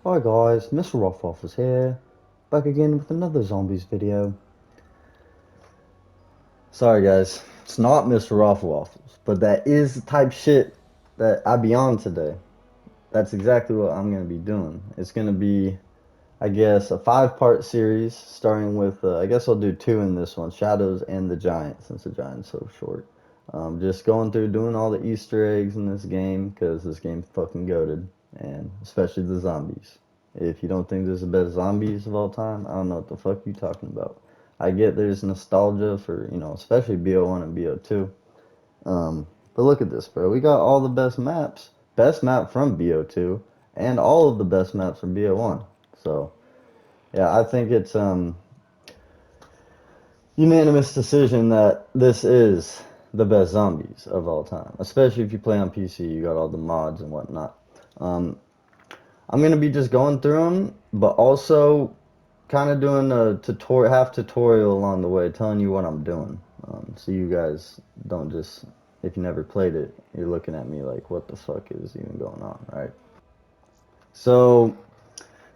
Hi guys, Mr. Rothwolf is here, back again with another zombies video. Sorry guys, it's not Mr. Rothwaffles, but that is the type shit that I be on today. That's exactly what I'm gonna be doing. It's gonna be, I guess, a 5-part series, starting with, I guess I'll do two in this one, Shadows and the Giant, since the Giant's so short. Just going through doing all the Easter eggs in this game, because this game's fucking goated, and especially the zombies. If you don't think this is the best zombies of all time, I don't know what the fuck you talking about. I get there's nostalgia for, especially BO1 and BO2. But look at this, bro. We got all the best maps. Best map from BO2, and all of the best maps from BO1. So, yeah, I think it's unanimous decision that this is the best zombies of all time. Especially if you play on PC, you got all the mods and whatnot. Um, I'm gonna be just going through them, but also kind of doing a half tutorial along the way, telling you what I'm doing. So you guys don't just, if you never played it, you're looking at me like, what the fuck is even going on, right? So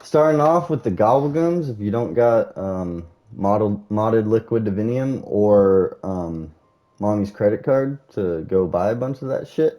starting off with the Gobblegums, if you don't got modded Liquid Divinium or Mommy's credit card to go buy a bunch of that shit,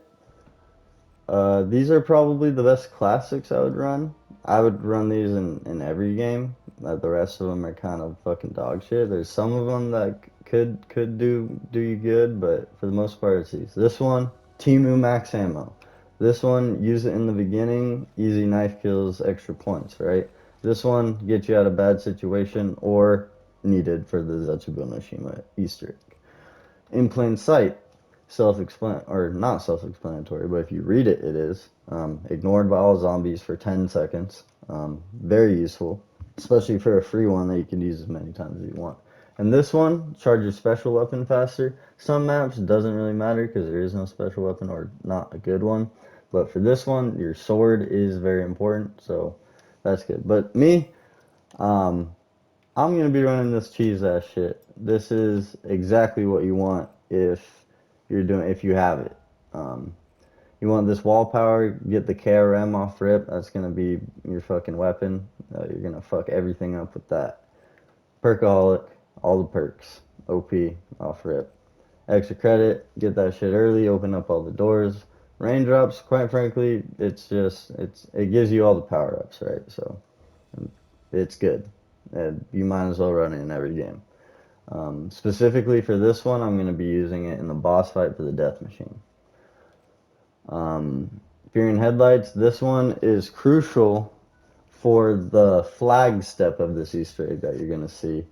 these are probably the best classics I would run. I would run these in every game. The rest of them are kind of fucking dog shit. There's some of them that could do you good, but for the most part, it's these. This one, Timu Max Ammo. This one, use it in the beginning. Easy knife kills, extra points, right? This one gets you out of bad situation or needed for the Zetsubo no Shima Easter egg. In plain sight, self-explanatory, or not self-explanatory, but if you read it, it is. Ignored by all zombies for 10 seconds. Very useful, especially for a free one that you can use as many times as you want. And this one, charge your special weapon faster. Some maps doesn't really matter because there is no special weapon or not a good one. But for this one, your sword is very important, so that's good. But me, um, I'm gonna be running this cheese ass shit. This is exactly what you want if you have it. Um, you want this wall power, get the KRM off rip. That's gonna be your fucking weapon. You're gonna fuck everything up with that. Perkaholic, all the perks. OP off rip. Extra credit, get that shit early. Open up all the doors. Raindrops, quite frankly, it gives you all the power ups, right? So it's good. And you might as well run it in every game. Specifically for this one, I'm going to be using it in the boss fight for the Death Machine. Fearing Headlights, this one is crucial for the flag step of this Easter egg that you're going to see.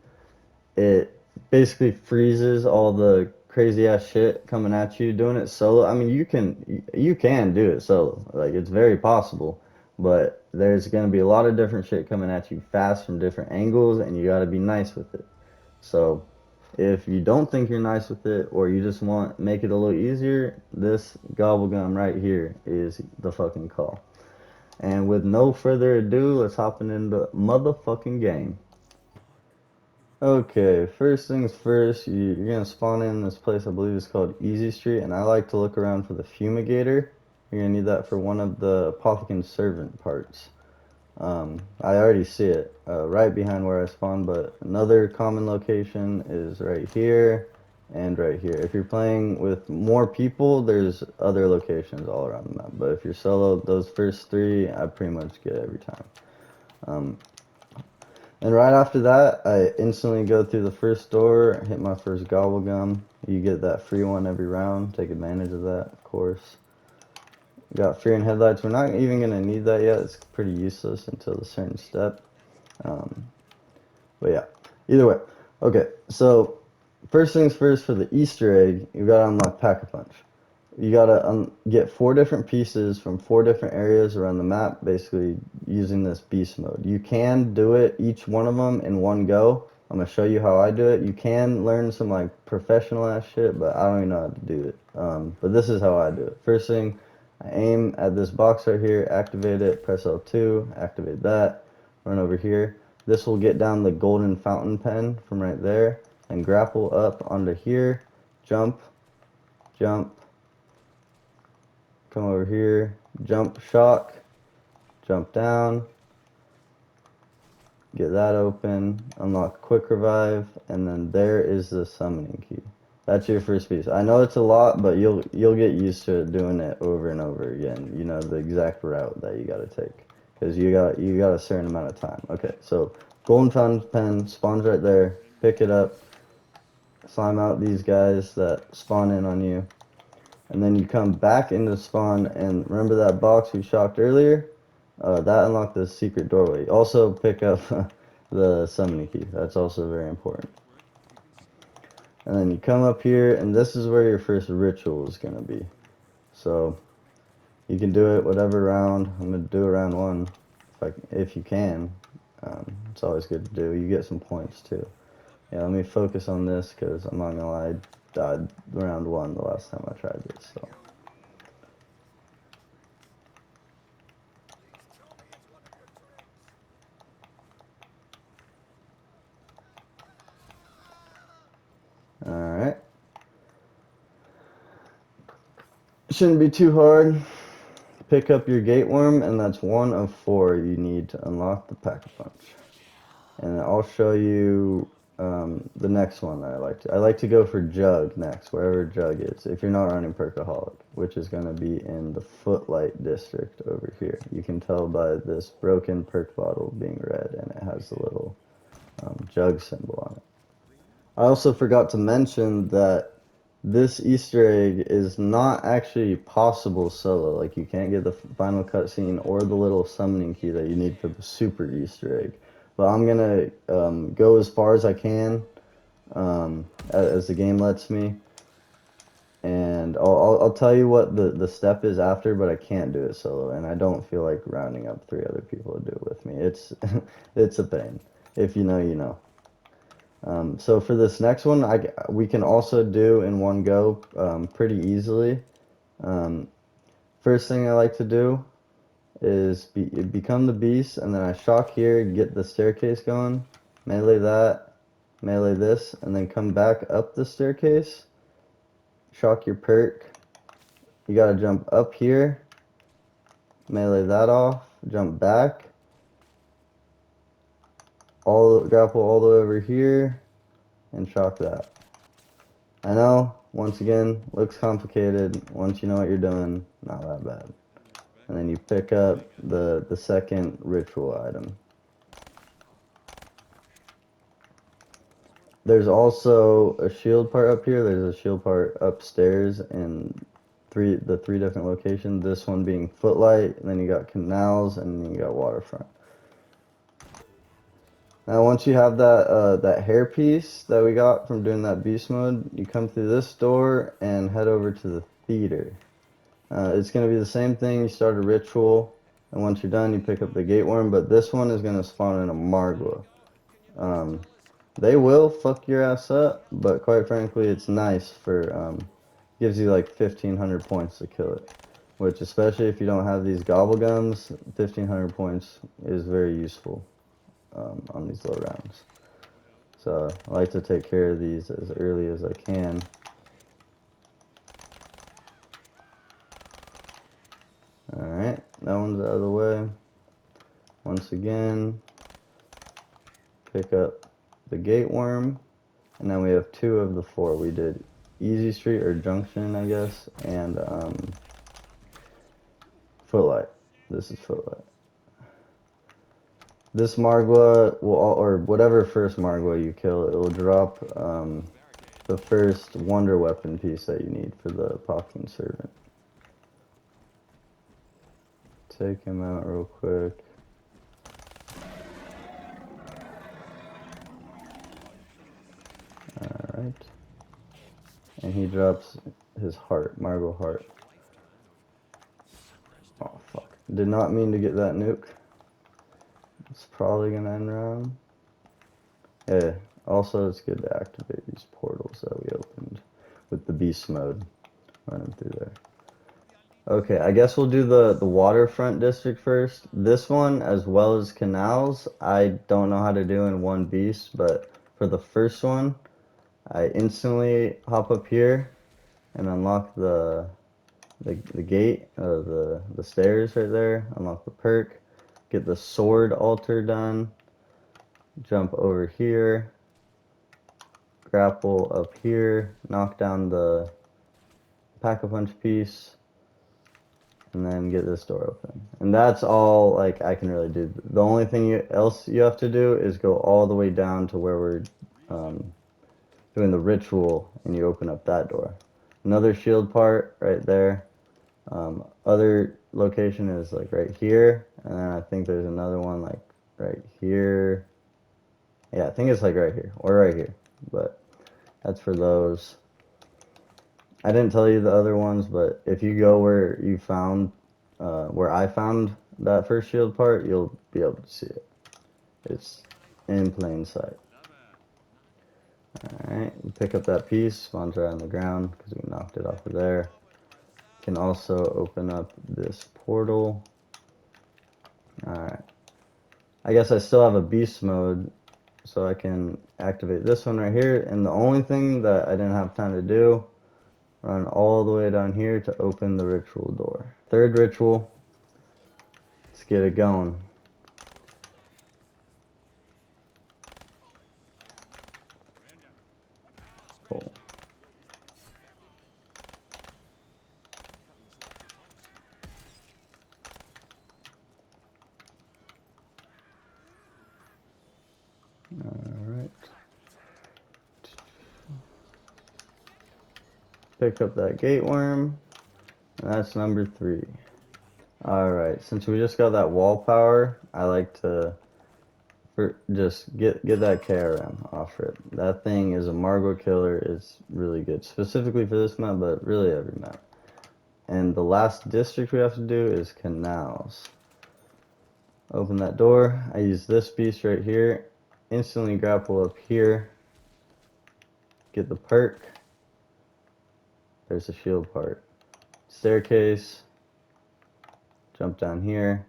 It basically freezes all the crazy ass shit coming at you doing it solo. I mean, you can do it solo. Like it's very possible, but there's going to be a lot of different shit coming at you fast from different angles and you got to be nice with it. So, if you don't think you're nice with it or you just want make it a little easier, this gobblegum right here is the fucking call. And with no further ado, let's hop into the motherfucking game. Okay, first things first, you're gonna spawn in this place I believe is called Easy Street, and I like to look around for the fumigator. You're gonna need that for one of the apothecary servant parts. I already see it right behind where I spawned, but another common location is right here and right here. If you're playing with more people, there's other locations all around the map. But if you're solo, those first three I pretty much get every time. Um, and right after that, I instantly go through the first door, hit my first gobblegum. You get that free one every round. Take advantage of that, of course. Got Fear and Headlights. We're not even going to need that yet. It's pretty useless until a certain step. Um, but yeah, either way. Okay, so first things first for the Easter egg, you gotta unlock Pack-a-Punch. You gotta get 4 different pieces from 4 different areas around the map, basically using this beast mode. You can do it, each one of them, in one go. I'm gonna show you how I do it. You can learn some like professional ass shit, but I don't even know how to do it. But this is how I do it. First thing, I aim at this box right here, activate it, press L2, activate that, run over here. This will get down the golden fountain pen from right there and grapple up onto here, jump, jump, come over here, jump shock, jump down, Get that open, unlock quick revive, and then there is the summoning key. That's your first piece. I know it's a lot, but you'll get used to it doing it over and over again. You know the exact route that you gotta take. Because you got a certain amount of time. Okay, so golden fountain pen spawns right there. Pick it up, slime out these guys that spawn in on you. And then you come back into spawn, and remember that box we shocked earlier? That unlocked the secret doorway. Also pick up the summoning key. That's also very important. And then you come up here, and this is where your first ritual is going to be. So you can do it whatever round. I'm going to do it round one if you can. It's always good to do. You get some points too. Yeah, let me focus on this because I'm not going to lie, I died round one the last time I tried this. So. Alright. Shouldn't be too hard. Pick up your gate worm, and that's one of 4 you need to unlock the Pack-a-Punch. And I'll show you the next one that I like to. I like to go for Jug next, wherever Jug is, if you're not running Perkaholic, which is going to be in the Footlight district over here. You can tell by this broken perk bottle being red, and it has the little Jug symbol on it. I also forgot to mention that this Easter egg is not actually possible solo. Like, you can't get the final cutscene or the little summoning key that you need for the super Easter egg. But I'm gonna go as far as I can as the game lets me. And I'll tell you what the step is after, but I can't do it solo. And I don't feel like rounding up 3 other people to do it with me. It's, it's a pain. If you know, you know. So for this next one, we can also do in one go pretty easily. First thing I like to do is become the beast, and then I shock here, get the staircase going, melee that, melee this, and then come back up the staircase, shock your perk. You gotta jump up here, melee that off, jump back, grapple all the way over here, and shock that. I know, once again, looks complicated. Once you know what you're doing, not that bad. And then you pick up the second ritual item. There's also a shield part up here. There's a shield part upstairs in the 3 different locations. This one being Footlight, and then you got Canals, and then you got Waterfront. Now, once you have that hair piece that we got from doing that beast mode, you come through this door and head over to the theater. It's going to be the same thing. You start a ritual, and once you're done, you pick up the gate worm, but this one is going to spawn in a Margwa. They will fuck your ass up, but quite frankly, it's nice for, gives you like 1,500 points to kill it. Which, especially if you don't have these gobblegums, 1,500 points is very useful on these low rounds. So I like to take care of these as early as I can. Alright, that one's out of the way. Once again, pick up the gate worm, and then we have 2 of the 4. We did Easy Street, or Junction, I guess, and Footlight. This is Footlight. This Margwa will, or whatever first Margwa you kill, it will drop the first wonder weapon piece that you need for the Popkin Servant. Take him out real quick. Alright. And he drops his heart, Margwa heart. Oh fuck. Did not mean to get that nuke. It's probably gonna end round. Yeah, also it's good to activate these portals that we opened with the beast mode running through there. Okay, I guess we'll do the waterfront district first. This one, as well as canals, I don't know how to do in one beast, but for the first one, I instantly hop up here and unlock the gate, the stairs right there, unlock the perk, get the sword altar done, jump over here, grapple up here, knock down the Pack-a-Punch piece, and then get this door open. And that's all like I can really do. The only thing else you have to do is go all the way down to where we're doing the ritual, and you open up that door. Another shield part right there. Other location is like right here, and then I think there's another one like right here. Yeah, I think it's like right here or right here, but that's for those. I didn't tell you the other ones, but if you go where you found, where I found that first shield part, you'll be able to see it. It's in plain sight. Alright, we pick up that piece, spawns right on the ground because we knocked it off of there. Can also open up this portal. Alright. I guess I still have a beast mode, so I can activate this one right here. And the only thing that I didn't have time to do, run all the way down here to open the ritual door. Third ritual. Let's get it going. Cool. Alright. Pick up that gate worm. And that's number 3. Alright, since we just got that wall power, I like to just get that KRM off it. That thing is a Margwa killer. It's really good, specifically for this map, but really every map. And the last district we have to do is canals. Open that door. I use this beast right here. Instantly grapple up here. Get the perk. There's a shield part. Staircase. Jump down here.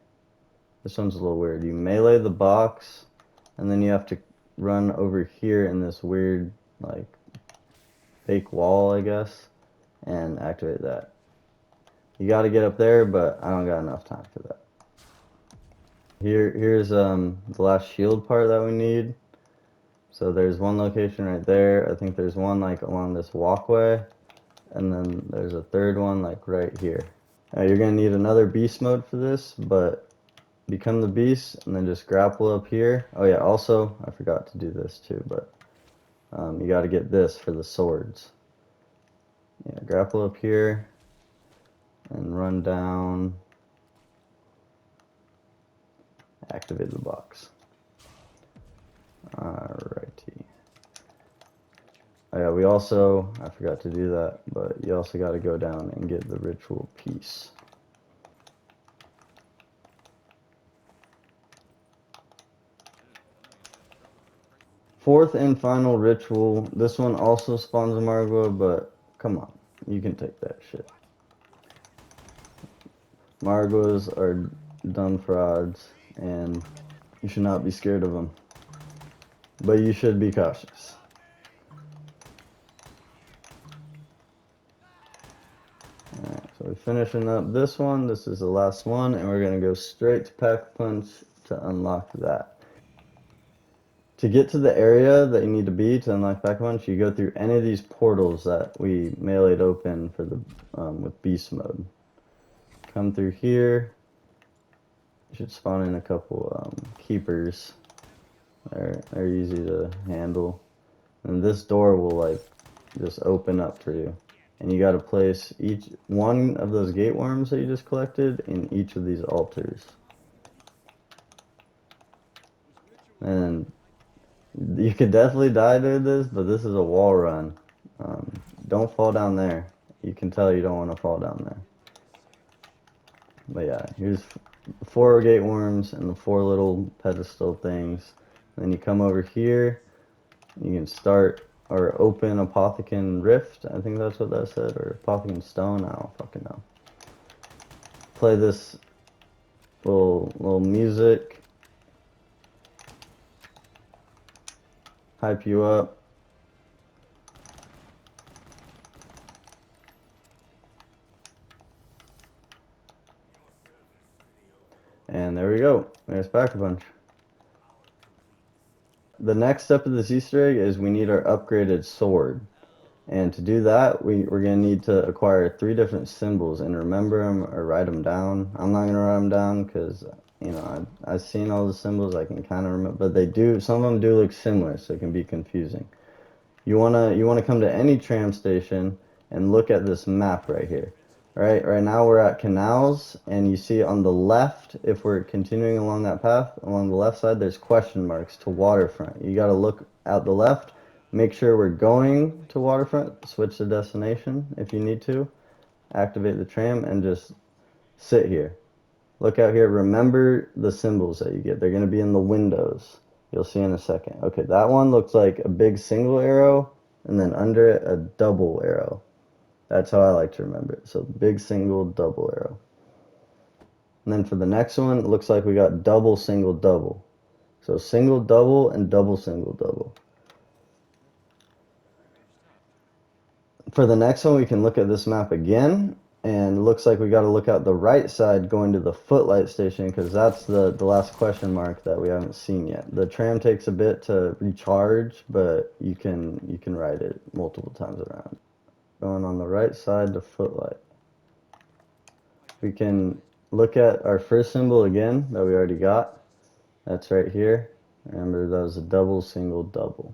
This one's a little weird. You melee the box, and then you have to run over here in this weird, like, fake wall, I guess, and activate that. You gotta get up there, but I don't got enough time for that. Here's the last shield part that we need. So there's one location right there. I think there's one like along this walkway, and then there's a third one like right here. You're gonna need another beast mode for this, but become the beast and then just grapple up here. Oh yeah, also I forgot to do this too, but you got to get this for the swords. Yeah, grapple up here and run down. Activate the box. Alrighty. Oh yeah, we also, I forgot to do that, but you also got to go down and get the ritual piece. Fourth and final ritual. This one also spawns a Margwa, but come on, you can take that shit. Margwas are dumb frauds, and you should not be scared of them. But you should be cautious. Alright, so we're finishing up this one. This is the last one, and we're going to go straight to Pack-a-Punch to unlock that. To get to the area that you need to be to unlock Pack-a-Punch, you go through any of these portals that we meleeed open for the with Beast Mode. Come through here. You should spawn in a couple keepers. They're easy to handle. And this door will like just open up for you. And you got to place each one of those gate worms that you just collected in each of these altars. And you could definitely die doing this, but this is a wall run. Don't fall down there. You can tell you don't want to fall down there. But yeah, here's 4 gate worms and the 4 little pedestal things. And then you come over here. You can start or open Apothicon Rift. I think that's what that said, or Apothicon Stone. I don't fucking know. Play this little music. Hype you up. And there we go. There's Pack-a-Punch. the next step of this Easter egg is we need our upgraded sword. And to do that, we're going to need to acquire 3 different symbols and remember them or write them down. I'm not going to write them down because, you know, I've seen all the symbols. I can kind of remember, but they do, some of them do look similar, so it can be confusing. You wanna come to any tram station and look at this map right here. Right now we're at Canals, and you see on the left, if we're continuing along that path, along the left side, there's question marks to Waterfront. You gotta look out the left, make sure we're going to Waterfront, switch the destination if you need to, activate the tram, and just sit here. Look out here, remember the symbols that you get. They're gonna be in the windows. You'll see in a second. Okay, that one looks like a big single arrow, and then under it, a double arrow. That's how I like to remember it. So big single, double arrow. And then for the next one, it looks like we got double, single, double. So single, double, and double, single, double. For the next one, we can look at this map again, and it looks like we got to look out the right side going to the Footlight Station, because that's the last question mark that we haven't seen yet. The tram takes a bit to recharge, but you can ride it multiple times around. Going on the right side to Footlight. We can look at our first symbol again that we already got. That's right here. Remember, that was a double, single, double.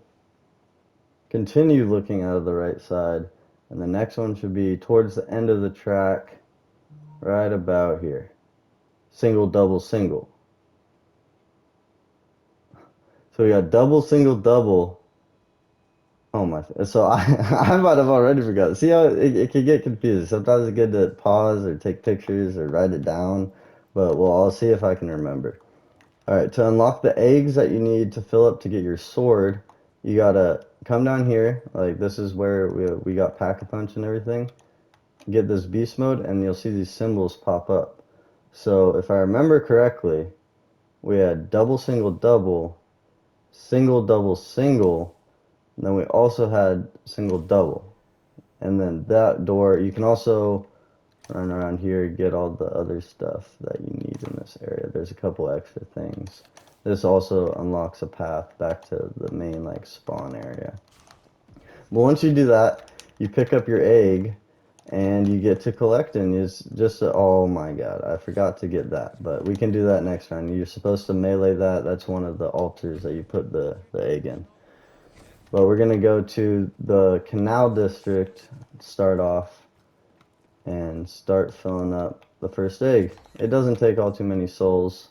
Continue looking out of the right side, and the next one should be towards the end of the track, right about here. Single, double, single. So we got double, single, double. Oh my, so I might have already forgot. See how it can get confusing. Sometimes it's good to pause or take pictures or write it down, but well, I'll see if I can remember. Alright, to unlock the eggs that you need to fill up to get your sword, you gotta come down here, like this is where we got Pack-a-Punch and everything. Get this beast mode and you'll see these symbols pop up. So if I remember correctly, we had double, single, double, single, double, single, and then we also had single, double. And then that door, you can also run around here, get all the other stuff that you need in this area. There's a couple extra things. This also unlocks a path back to the main like spawn area. But once you do that, you pick up your egg and you get to collect, and it's just oh my god, I forgot to get that, but we can do that next round. You're supposed to melee that. That's one of the altars that you put the egg in. But we're gonna go to the Canal District, start off, and start filling up the first egg. It doesn't take all too many souls.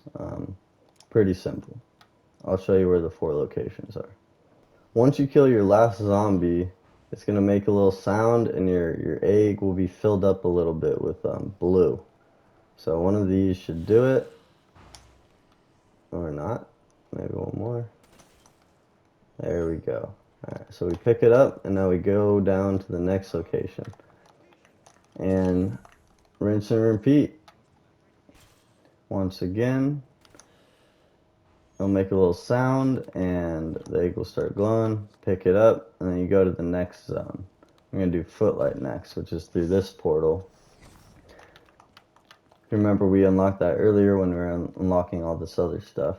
Pretty simple. I'll show you where the 4 locations are. Once you kill your last zombie, it's going to make a little sound, and your egg will be filled up a little bit with blue. So one of these should do it. Or not. Maybe one more. There we go. Alright, so we pick it up, and now we go down to the next location. And rinse and repeat. Once again, it'll make a little sound, and the egg will start glowing. Pick it up, and then you go to the next zone. I'm going to do Footlight next, which is through this portal. Remember, we unlocked that earlier when we were unlocking all this other stuff.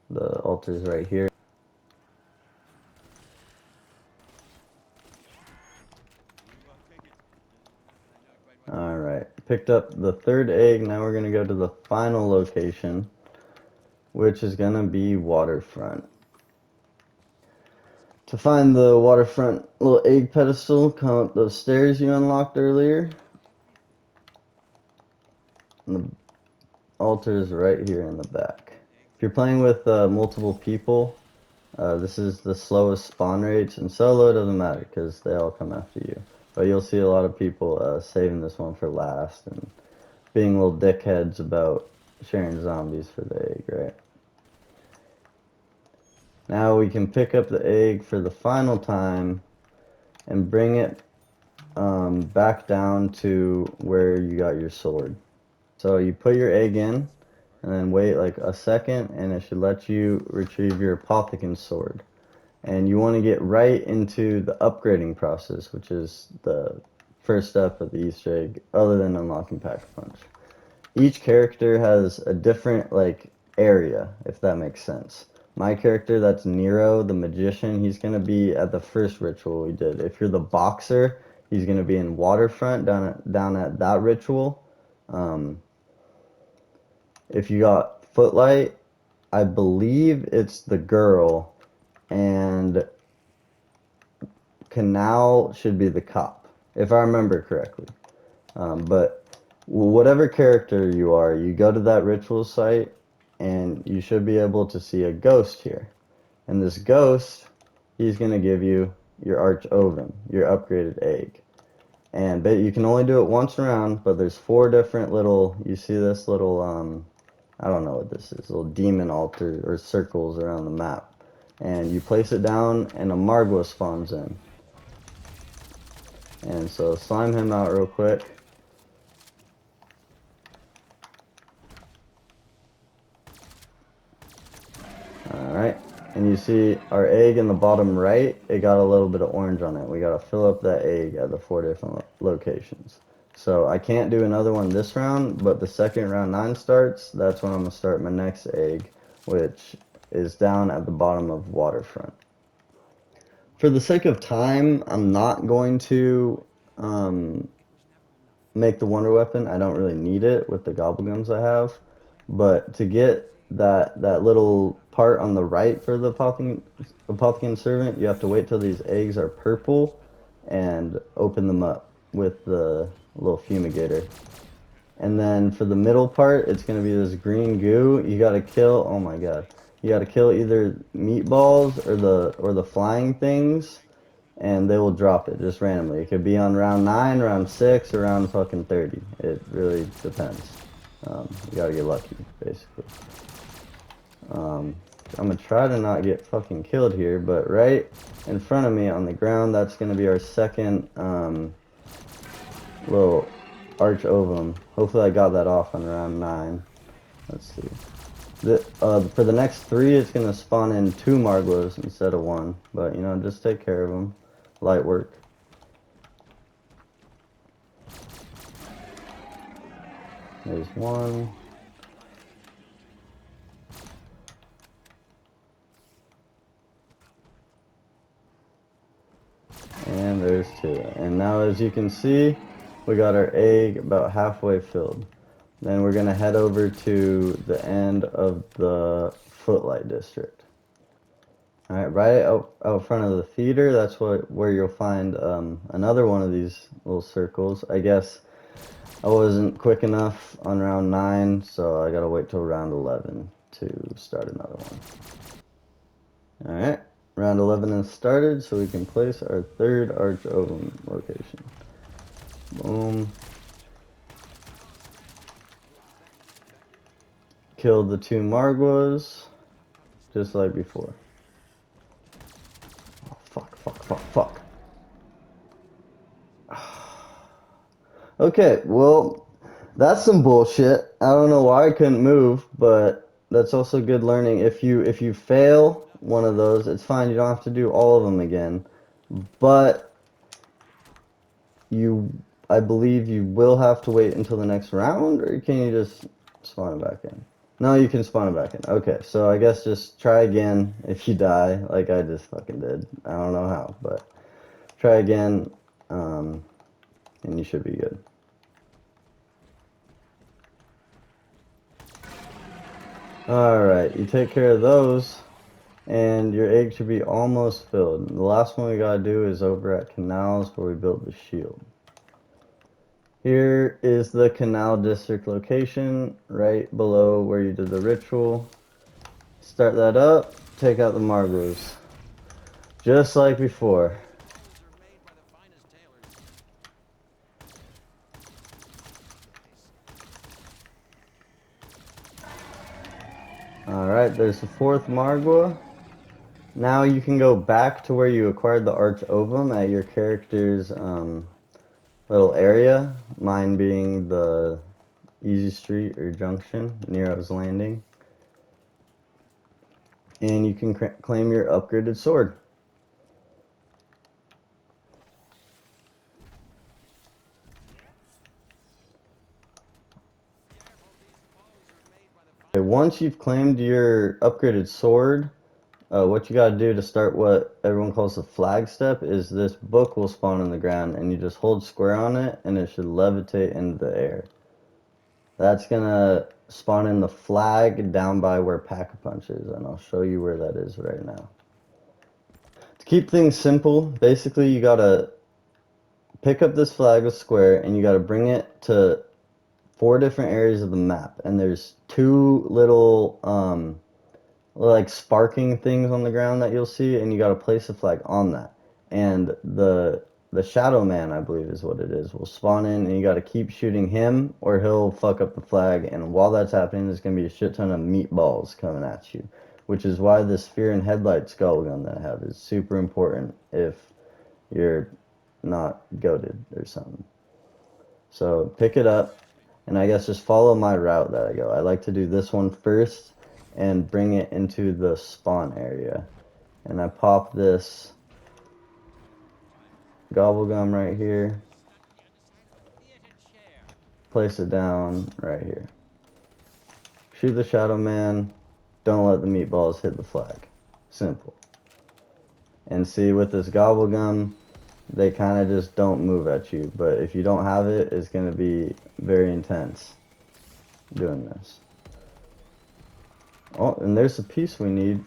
The altar's right here. Alright, picked up the 3rd egg. Now we're going to go to the final location, which is going to be Waterfront. To find the Waterfront little egg pedestal, come up those stairs you unlocked earlier. And the altar is right here in the back. If you're playing with multiple people, this is the slowest spawn rates, and solo it doesn't matter because they all come after you. But you'll see a lot of people saving this one for last and being little dickheads about sharing zombies for the egg, right? Now we can pick up the egg for the final time and bring it back down to where you got your sword. So you put your egg in and then wait like a second, and it should let you retrieve your Apothicon sword. And you want to get right into the upgrading process, which is the first step of the Easter egg, other than unlocking Pack-a-Punch. Each character has a different like area, if that makes sense. My character, that's Nero, the magician, he's going to be at the first ritual we did. If you're the boxer, he's going to be in Waterfront down at that ritual. Um, if you got Footlight, I believe it's the girl, and Canal should be the cop, if I remember correctly. But whatever character you are, you go to that ritual site, and you should be able to see a ghost here. And this ghost, he's going to give you your Arch Ovum, your upgraded egg. And you can only do it once around, but there's 4 different little, you see this little, I don't know what this is, little demon altar or circles around the map. And you place it down, and a Margwa spawns in. And so slime him out real quick. Alright, and you see our egg in the bottom right, it got a little bit of orange on it. We gotta fill up that egg at the 4 different locations. So I can't do another one this round, but the second round 9 starts, that's when I'm gonna start my next egg, which is down at the bottom of Waterfront. For the sake of time, I'm not going to make the Wonder Weapon. I don't really need it with the Gobblegums I have. But to get that little part on the right for the Apothicon Servant, you have to wait till these eggs are purple and open them up with the little fumigator. And then for the middle part, it's going to be this green goo. You got to kill, oh my god. You got to kill either meatballs or the flying things, and they will drop it just randomly. It could be on round 9, round 6, or round fucking 30. It really depends. You gotta get lucky, basically. I'm gonna try to not get fucking killed here, but right in front of me on the ground, that's gonna be our second little Arch Ovum. Hopefully I got that off on round 9. Let's see. For the next 3, it's gonna spawn in 2 Margwas instead of 1. But, you know, just take care of them. Light work. There's 1. And there's 2. And now, as you can see, we got our egg about halfway filled. Then we're going to head over to the end of the Footlight District. Alright, right out front of the theater, that's where you'll find another one of these little circles. I guess I wasn't quick enough on round 9, so I gotta wait till round 11 to start another one. Alright, round 11 has started, so we can place our 3rd Arch Ovum location. Boom. Killed the 2 Margwas, just like before. Oh, fuck. Okay, well, that's some bullshit. I don't know why I couldn't move, but that's also good learning. If you fail one of those, it's fine. You don't have to do all of them again. But I believe you will have to wait until the next round, or can you just spawn it back in? No, you can spawn it back in. Okay, so I guess just try again if you die, like I just fucking did. I don't know how, but try again, and you should be good. Alright, you take care of those, and your egg should be almost filled. The last one we gotta do is over at Canals, where we built the shield. Here is the Canal District location, right below where you did the ritual. Start that up, take out the Margwas. Just like before. Alright, there's the 4th Margwa. Now you can go back to where you acquired the Arch Ovum at your character's little area. Mine being the Easy Street or Junction, Nero's Landing. And you can claim your upgraded sword. Once you've claimed your upgraded sword, what you gotta do to start what everyone calls the flag step is this book will spawn in the ground, and you just hold square on it, and it should levitate into the air. That's gonna spawn in the flag down by where Pack-a-Punch is, and I'll show you where that is right now. To keep things simple, basically you gotta pick up this flag with square, and you gotta bring it to 4 different areas of the map, and there's 2 little like sparking things on the ground that you'll see, and you got to place a flag on that. And the Shadow Man, I believe is what it is, will spawn in, and you got to keep shooting him or he'll fuck up the flag. And while that's happening, there's going to be a shit ton of meatballs coming at you, which is why this Fear and Headlight skull gun that I have is super important if you're not goated or something. So pick it up, and I guess just follow my route that I go. I like to do this one first and bring it into the spawn area. And I pop this gobble gum right here, place it down right here. Shoot the Shadow Man, don't let the meatballs hit the flag. Simple. And see, with this gobble gum, they kind of just don't move at you, but if you don't have it, it's going to be very intense doing this. Oh, and there's a piece we need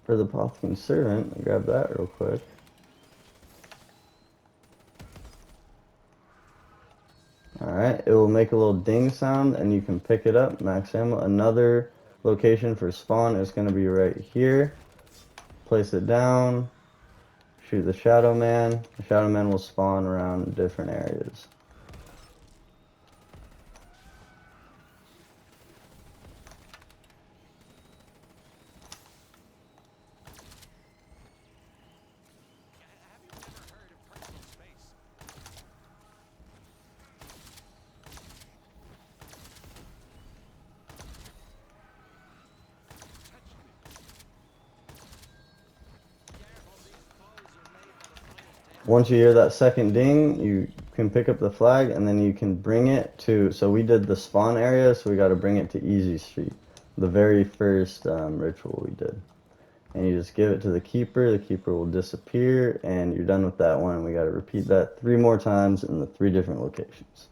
for the Pothkin Servant. I'll grab that real quick. Alright, it will make a little ding sound and you can pick it up. Max ammo. Another location for spawn is going to be right here. Place it down. Shoot the Shadow Man. The Shadow Man will spawn around different areas. Once you hear that second ding, you can pick up the flag and then you can bring it to, so we did the spawn area, so we got to bring it to Easy Street, the very first ritual we did. And you just give it to the keeper will disappear, and you're done with that one. We got to repeat that 3 more times in the 3 different locations.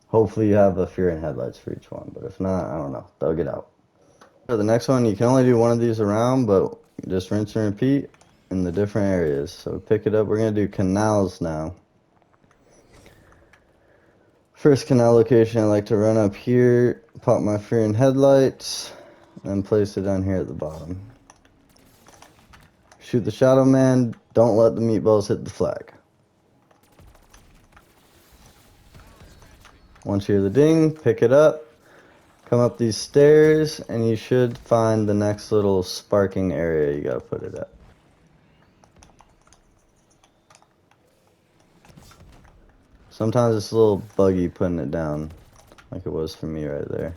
Hopefully you have a Fear and Headlights for each one, but if not, I don't know, thug it out. For the next one, you can only do one of these around, but just rinse and repeat in the different areas. So pick it up. We're going to do canals now. First canal location, I like to run up here, pop my Fear and Headlights, and place it down here at the bottom. Shoot the Shadow Man, don't let the meatballs hit the flag. Once you hear the ding, pick it up, come up these stairs, and you should find the next little sparking area you gotta put it at. Sometimes it's a little buggy putting it down, like it was for me right there.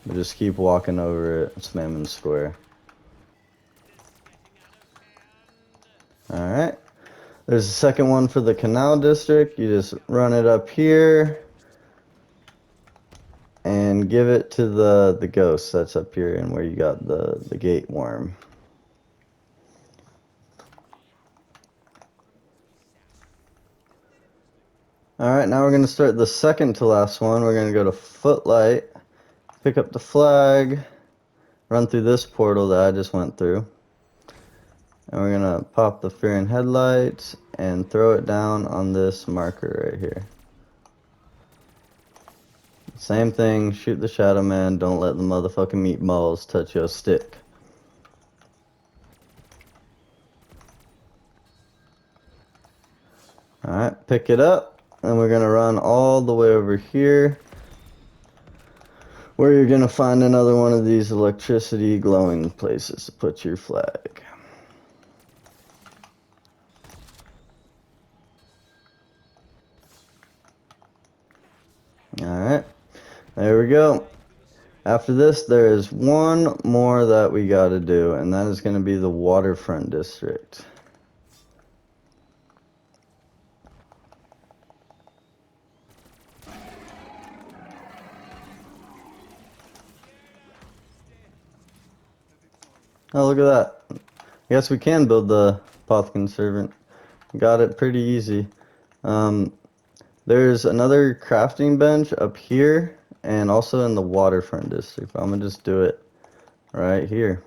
But just keep walking over it, spamming square. Alright. There's a second one for the Canal District. You just run it up here and give it to the ghost that's up here and where you got the gate worm. Alright, now we're going to start the second to last one. We're going to go to Footlight, pick up the flag, run through this portal that I just went through. And we're going to pop the Fear and Headlights and throw it down on this marker right here. Same thing, shoot the Shadow Man, don't let the motherfucking meatballs touch your stick. Alright, pick it up, and we're going to run all the way over here, where you're going to find another one of these electricity glowing places to put your flag. Alright, there we go. After this, there is one more that we got to do, and that is going to be the Waterfront District. Oh, look at that. I guess we can build the Apothicon Servant. Got it pretty easy. Um, there's another crafting bench up here and also in the waterfront district. I'm gonna just do it right here.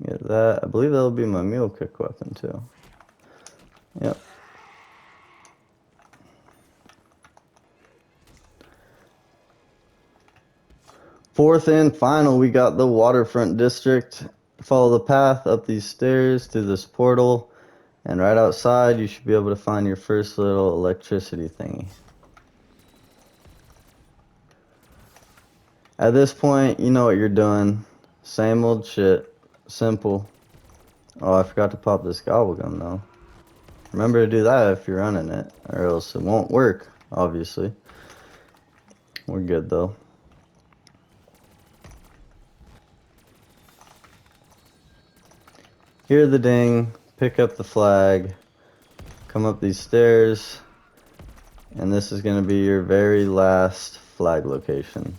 Get that. I believe that'll be my mule kick weapon too. Yep. Fourth and final, we got the waterfront district. Follow the path up these stairs to this portal, and right outside you should be able to find your first little electricity thingy. At this point, you know what you're doing. Same old shit. Simple. Oh, I forgot to pop this gobblegum though. Remember to do that if you're running it, or else it won't work, obviously. We're good though. Hear the ding, pick up the flag, come up these stairs, and this is going to be your very last flag location.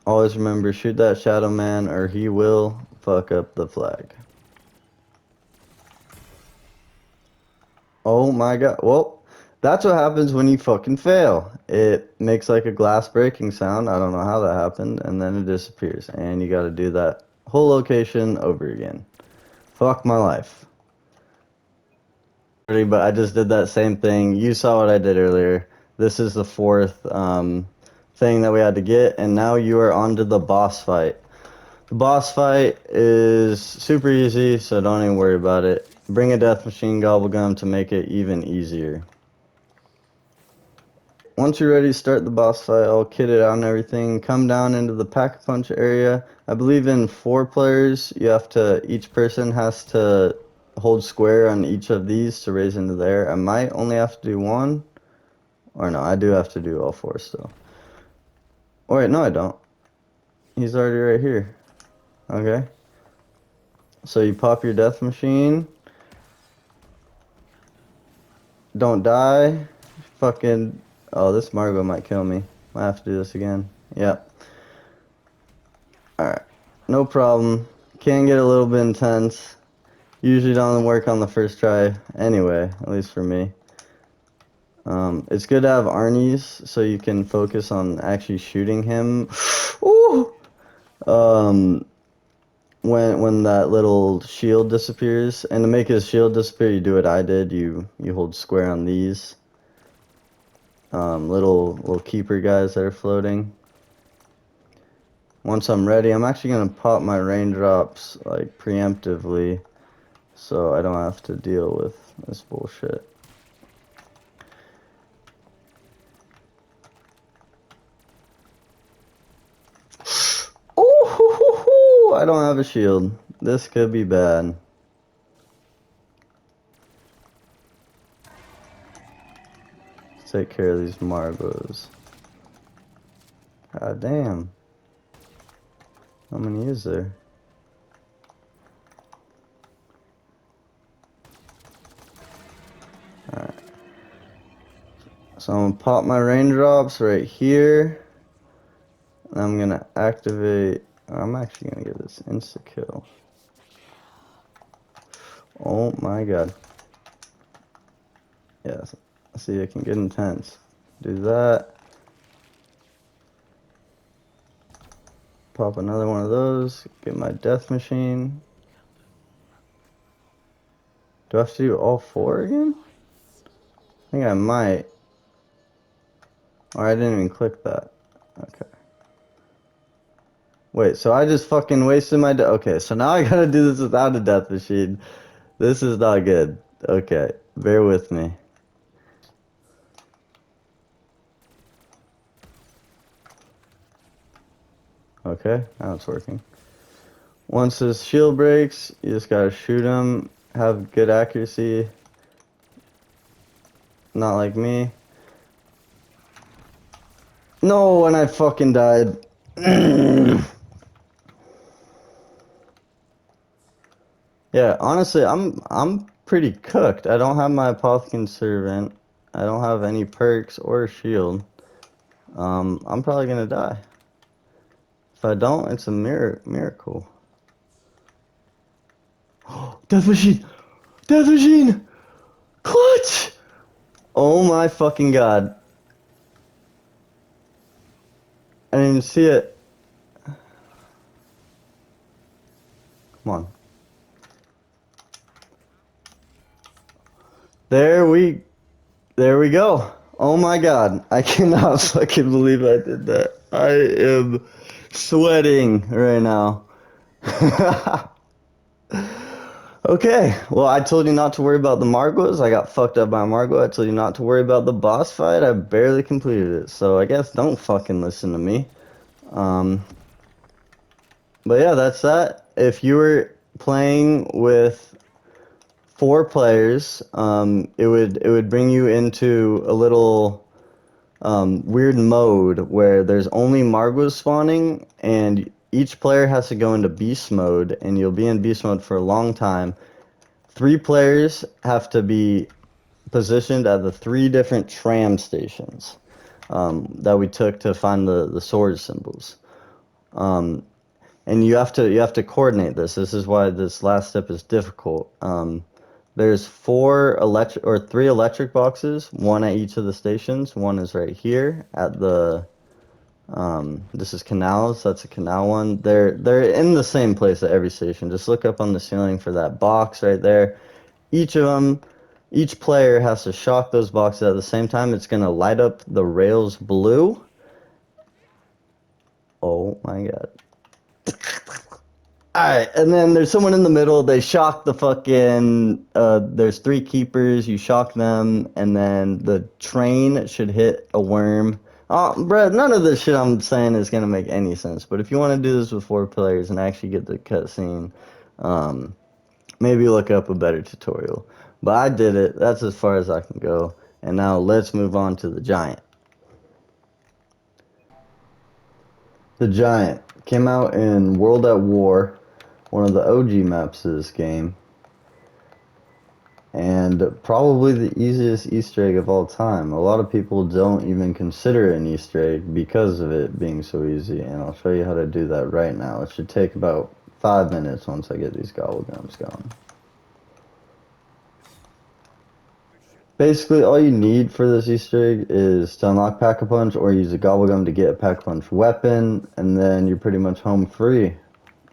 Always remember, shoot that shadow man or he will fuck up the flag. Oh my god. Well, that's what happens when you fucking fail. It makes like a glass breaking sound. I don't know how that happened. And then it disappears. And you gotta do that whole location over again. Fuck my life. But I just did that same thing. You saw what I did earlier. This is the fourth thing that we had to get. And now you are on to the boss fight. The boss fight is super easy, so don't even worry about it. Bring a death machine gobblegum to make it even easier. Once you're ready to start the boss fight, all kitted out and everything, come down into the pack-a-punch area. I believe in 4 players, each person has to hold square on each of these to raise into there. I might only have to do 1, or no, I do have to do all 4 still. Oh wait, no I don't. He's already right here. Okay. So you pop your death machine. Don't die. Fucking. Oh, this Margot might kill me. Might have to do this again. Yep. Alright. No problem. Can get a little bit intense. Usually doesn't work on the first try anyway, at least for me. It's good to have Arnie's so you can focus on actually shooting him. Ooh! When that little shield disappears, and to make his shield disappear, you do what I did. You hold square on these little keeper guys that are floating. Once I'm ready, I'm actually gonna pop my raindrops like preemptively, so I don't have to deal with this bullshit. Oh, I don't have a shield. This could be bad. Let's take care of these Margos. God damn. How many is there? Alright. So I'm gonna pop my raindrops right here. And I'm gonna activate. I'm actually gonna get this insta kill. Oh my god. Yes. See, it can get intense. Do that. Pop another one of those. Get my death machine. Do I have to do all 4 again? I think I might. Or I didn't even click that. Okay. Wait, so I just fucking wasted my okay, so now I gotta do this without a death machine. This is not good. Okay, bear with me. Okay, now it's working. Once his shield breaks, you just gotta shoot him. Have good accuracy. Not like me. No, and I fucking died. Yeah, honestly, I'm pretty cooked. I don't have my Apothicon Servant. I don't have any perks or a shield. I'm probably gonna die. If I don't, it's a miracle. Death Machine! Death Machine! Clutch! Oh my fucking god. I didn't even see it. Come on. There we go. Oh my god. I cannot fucking believe I did that. I am sweating right now. Okay, well, I told you not to worry about the Margwas. I got fucked up by a Margwa. I told you not to worry about the boss fight. I barely completed it. So I guess don't fucking listen to me. Um, but yeah, that's that. If you were playing with 4 players, it would bring you into a little weird mode where there's only Margwas spawning, and each player has to go into beast mode, and you'll be in beast mode for a long time. 3 players have to be positioned at the 3 different tram stations that we took to find the sword symbols. And you have to coordinate this. This is why this last step is difficult. There's 3 electric boxes, one at each of the stations. One is right here at the this is canals. That's a canal one. They're in the same place at every station. Just look up on the ceiling for that box right there. Each of them, each player has to shock those boxes at the same time. It's gonna light up the rails blue. Oh my god. Alright, and then there's someone in the middle. They shock the fucking. There's 3 keepers. You shock them, and then the train should hit a worm. Oh, bruh, none of this shit I'm saying is gonna make any sense. But if you want to do this with 4 players and actually get the cutscene, um, maybe look up a better tutorial. But I did it. That's as far as I can go. And now let's move on to the giant. The Giant came out in World at War, one of the OG maps of this game, and probably the easiest Easter egg of all time. A lot of people don't even consider it an Easter egg because of it being so easy, and I'll show you how to do that right now. It should take about 5 minutes once I get these gobblegums going. Basically, all you need for this Easter egg is to unlock Pack-a-Punch or use a Gobblegum to get a Pack-a-Punch weapon, and then you're pretty much home free.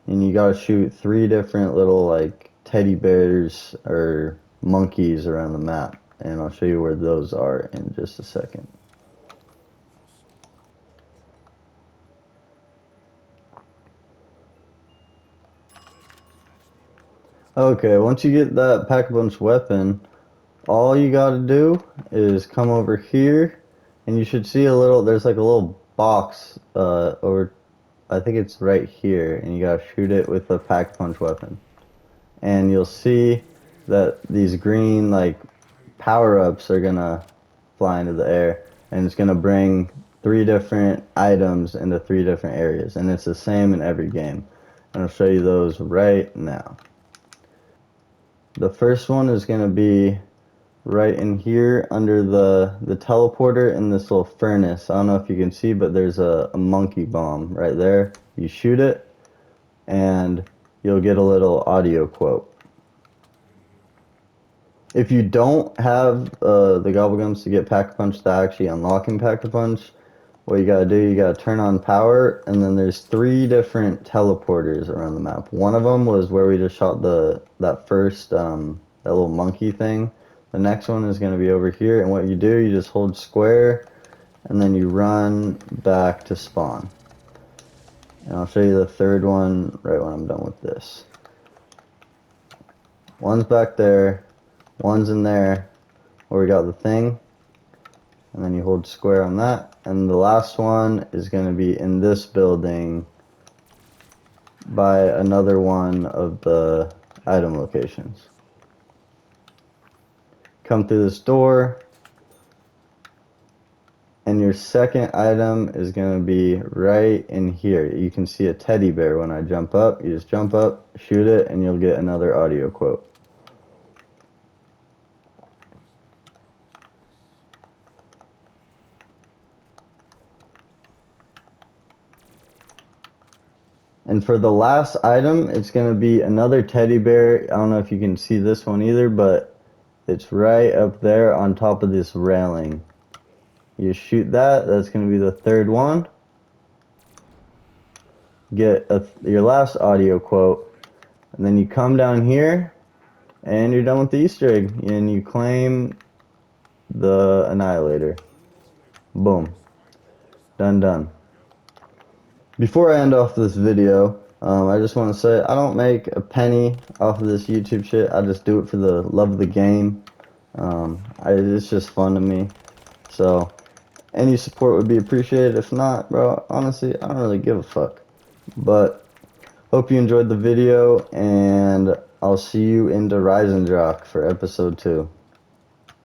And you gotta shoot 3 different little, like, teddy bears or monkeys around the map. And I'll show you where those are in just a second. Okay, once you get that Pack-a-Punch weapon, all you gotta do is come over here, and you should see there's like a little box over, I think it's right here, and you gotta shoot it with a Pack-a-Punch weapon. And you'll see that these green, like, power-ups are gonna fly into the air, and it's gonna bring 3 different items into 3 different areas, and it's the same in every game. And I'll show you those right now. The first one is gonna be right in here under the teleporter in this little furnace. I don't know if you can see, but there's a monkey bomb right there. You shoot it, and you'll get a little audio quote. If you don't have the Gobblegums to get Pack-a-Punch to actually unlocking Pack-a-Punch, what you gotta do, you gotta turn on power, and then there's 3 different teleporters around the map. One of them was where we just shot that first, that little monkey thing. The next one is gonna be over here, and what you do, you just hold square, and then you run back to spawn. And I'll show you the third one right when I'm done with this. One's back there, one's in there, where we got the thing, and then you hold square on that, and the last one is going to be in this building by another one of the item locations. Come through this door, and your second item is going to be right in here. You can see a teddy bear when I jump up. You just jump up, shoot it, and you'll get another audio quote. And for the last item, it's going to be another teddy bear. I don't know if you can see this one either, but it's right up there on top of this railing. You shoot that, that's going to be the third one. Get your last audio quote, and then you come down here, and you're done with the Easter egg, and you claim the Annihilator. Boom. Done, done. Before I end off this video, I just want to say I don't make a penny off of this YouTube shit. I just do it for the love of the game. It's just fun to me. So, any support would be appreciated. If not, bro, honestly, I don't really give a fuck. But, hope you enjoyed the video, and I'll see you in the Rise and Rock for episode 2.